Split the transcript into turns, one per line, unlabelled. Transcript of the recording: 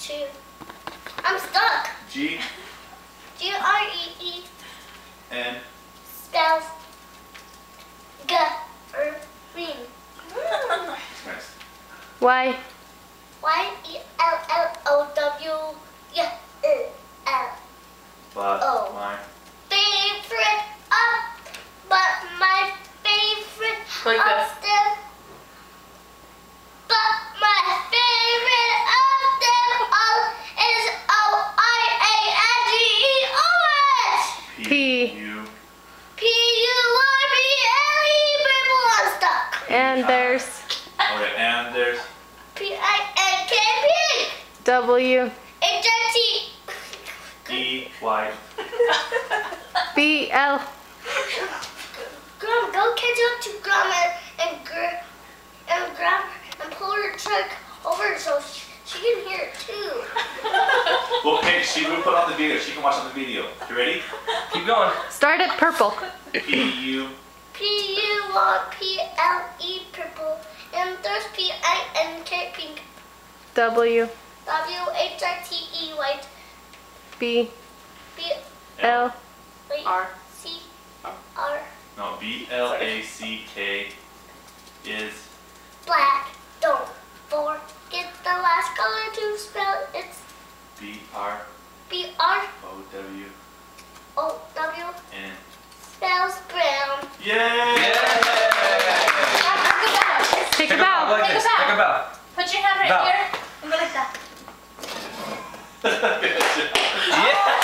Two. I'm stuck.
G.
G-R-E-E.
N.
Spells green.
Nice.
Y.
Y-E-L-L-O-W. Yeah. L.
But
Oh.
my.
Favorite but my favorite
Like this.
of them. But my favorite of them all is O-I-A-N-G-E-O-S.
P.
U.
P-U-R-B-L-E. Purple, I'm stuck.
And there's
Okay, and there's
P-I-N-K, pink.
W.
H-I-T.
E. Y.
B. L.
Grandma, go catch up to Grandma and grab and pull her truck over so she can hear it too.
Well, hey, she will put on the video. She can watch on the video. You ready?
Keep going.
Start at purple.
P-U.
P-U-R-P-L-E, purple. And there's P-I-N-K, pink.
W.
W-H-I-T-E, white.
B.
B,
L.
wait,
R.
C, R,
No, B-L-A-C-K is
black. Don't forget the last color to spell. It's
B-R-O-W-N.
B-R-O-W. Spells brown.
Yay!
Take a
Take a bow
bow.
like
Take a
this.
bow.
Take a bow.
Put your hand right
Bow.
here and go like that.
Yeah!